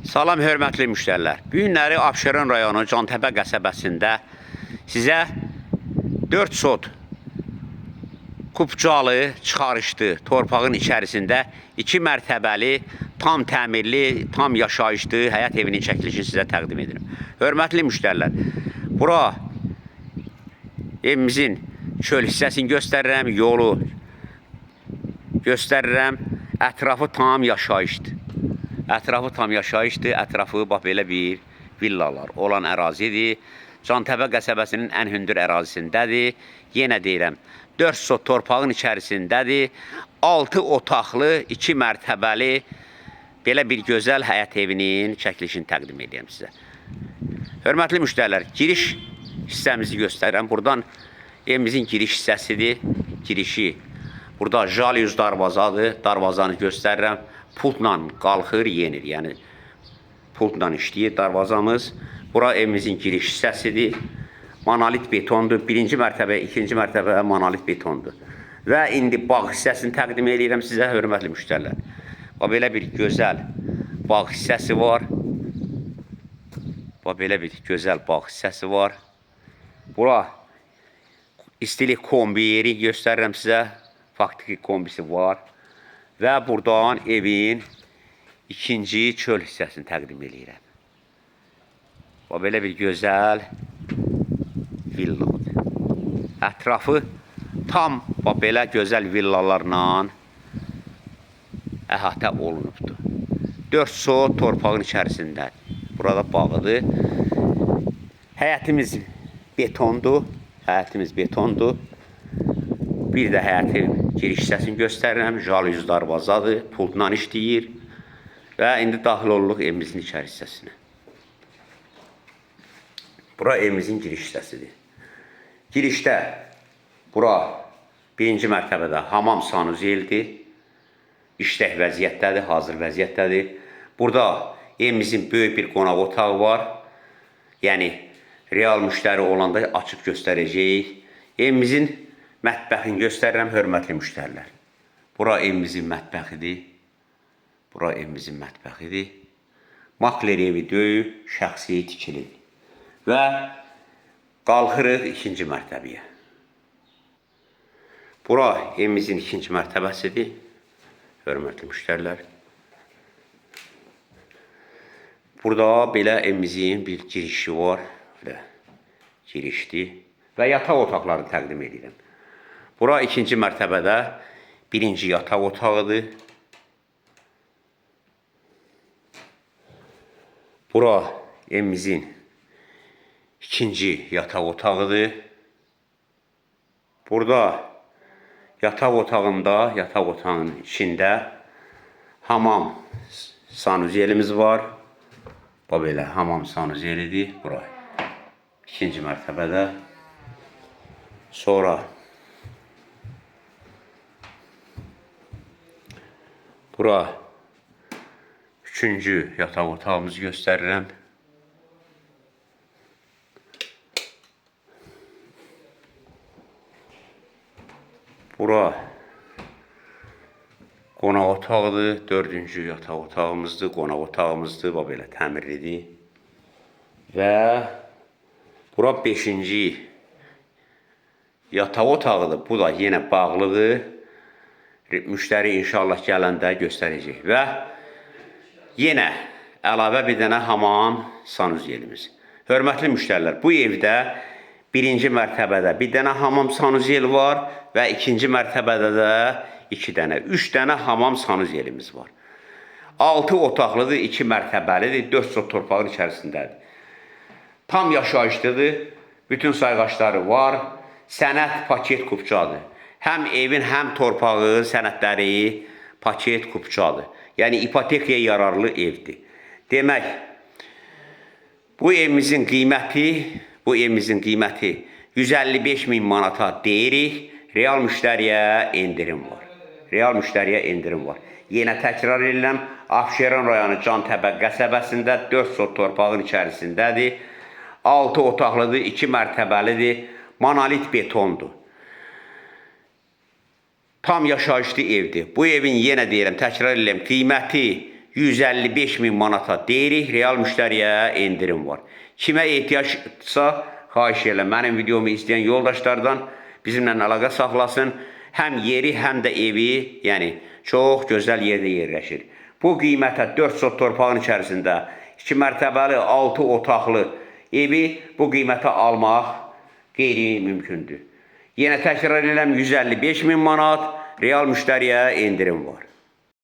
Salam hörmətli müştərilər. Bu günləri Abşeron rayonu Cantəpə qəsəbəsində sizə 4 sot Kupcalı çıxarışdı torpağın içərisində 2 mərtəbəli, tam təmirli, tam yaşayışlı həyat evinin çəkilişini sizə təqdim edirəm. Hörmətli müştərilər, bura evimizin çöl hissəsini göstərirəm, yolu göstərirəm, ətrafı tam yaşayışdır. Ətrafı tam yaşayışdır, ətrafı bax belə bir villalar olan ərazidir. Cantəpə qəsəbəsinin ən hündür ərazisindədir. Yenə deyirəm, 4 sot torpağın içərisindədir. 6 otaqlı, 2 mərtəbəli belə bir gözəl həyat evinin çəkilişini təqdim edirəm sizə. Hörmətli müştərilər, giriş hissəmizi göstərirəm. Buradan evimizin giriş hissəsidir. Girişi burada jalyüz darvazadır. Darvazanı göstərirəm. Pultla qalxır, yenir. Yəni pultla işləyir darvazamız. Bura evimizin giriş hissəsidir. Monolit betondur. Birinci mərtəbə, ikinci mərtəbə monolit betondur. Və indi bağ hissəsini təqdim edirəm sizə, hörmətli müştərilər. Bax, belə bir gözəl bağ hissəsi var. Bax, belə bir gözəl bağ hissəsi var. Bura istilik kombi yeri göstərirəm sizə. Faktiki kombisi var. Və buradan evin ikinci çöl hissəsini təqdim edirəm. Bax, belə bir gözəl villadır. Ətrafı tam bax, belə gözəl villalarla əhatə olunubdur. 4 sot torpağın içərisində. Burada bağıdır. Həyətimiz betondur. Həyətimiz betondur. Bir də həyətin giriş hissəsini göstərirəm. Jalyüz darvazadır. Pultla işləyir. Və indi daxil oluruq evimizin içəri hissəsinə. Bura evimizin giriş hissəsidir. Girişdə bura birinci mərtəbədə hamam sanuzeldir. İşlək vəziyyətdədir, hazır vəziyyətdədir. Burada evimizin böyük bir qonaq otağı var. Yəni, real müştəri olanda açıb göstərəcəyik. Evimizin mətbəxini göstərirəm, hörmətli müştərilər. Bura evimizin mətbəxidir. Bura evimizin mətbəxidir. Makler evi deyil, şəxsi tikilidir. Və qalxırıq ikinci mərtəbəyə. Bura evimizin ikinci mərtəbəsidir, hörmətli müştərilər. Burada belə evimizin bir girişi var. Girişdir. Və yataq otaqlarını təqdim edirəm. Bura ikinci mərtəbədə birinci yataq otağıdır. Bura evimizin ikinci yataq otağıdır. Burada yataq otağında, yataq otağının içində hamam sanuzelimiz var. Bax belə hamam sanuzelidir. Bura ikinci mərtəbədə. Sonra bura üçüncü yataq otağımızı göstərirəm. Bura qonaq otağıdır. Dördüncü yataq otağımızdır. Qonaq otağımızdır. Bax belə təmirlidir. Və bura beşinci yataq otağıdır. Bu da yenə bağlıdır. Müştəri inşallah gələndə göstərəcək. Və yenə əlavə bir dənə hamam sanuzelimiz. Hörmətli müştərilər, bu evdə birinci mərtəbədə bir dənə hamam sanuzel var və ikinci mərtəbədə də 2 dənə, 3 dənə hamam sanuzelimiz var. 6 otaqlıdır, 2 mərtəbəlidir, 4 sot torpağın içərisindədir. Tam yaşayışlıdır, bütün sayğaçları var, sənəd paket kupçadır. Həm evin, həm torpağı, sənədləri paket kupçadır. Yəni, ipotekaya yararlı evdir. Demək, bu evimizin qiyməti 155 min manata deyirik, real müştəriyə endirim var. Real müştəriyə endirim var. Yenə təkrar edirəm, Abşeron rayonu Cantəpə qəsəbəsində 4 sot torpağın içərisindədir. 6 otaqlıdır, 2 mərtəbəlidir, monolit betondur. Tam yaşayışlı evdir. Bu evin yenə deyirəm, təkrar edirəm, qiyməti 155 min manata deyirik, real müştəriyə indirim var. Kimə ehtiyacsa, xahiş edirəm, mənim videomu izləyən yoldaşlardan bizimlə əlaqə saxlasın. Həm yeri, həm də evi, yəni çox gözəl yerdə yerləşir. Bu qiymətə 4 sot torpağın içərisində 2 mərtəbəli, 6 otaqlı evi bu qiymətə almaq qeyri-mümkündür. Yenə təkrar edirəm, 155 min manat real müştəriyə indirim var.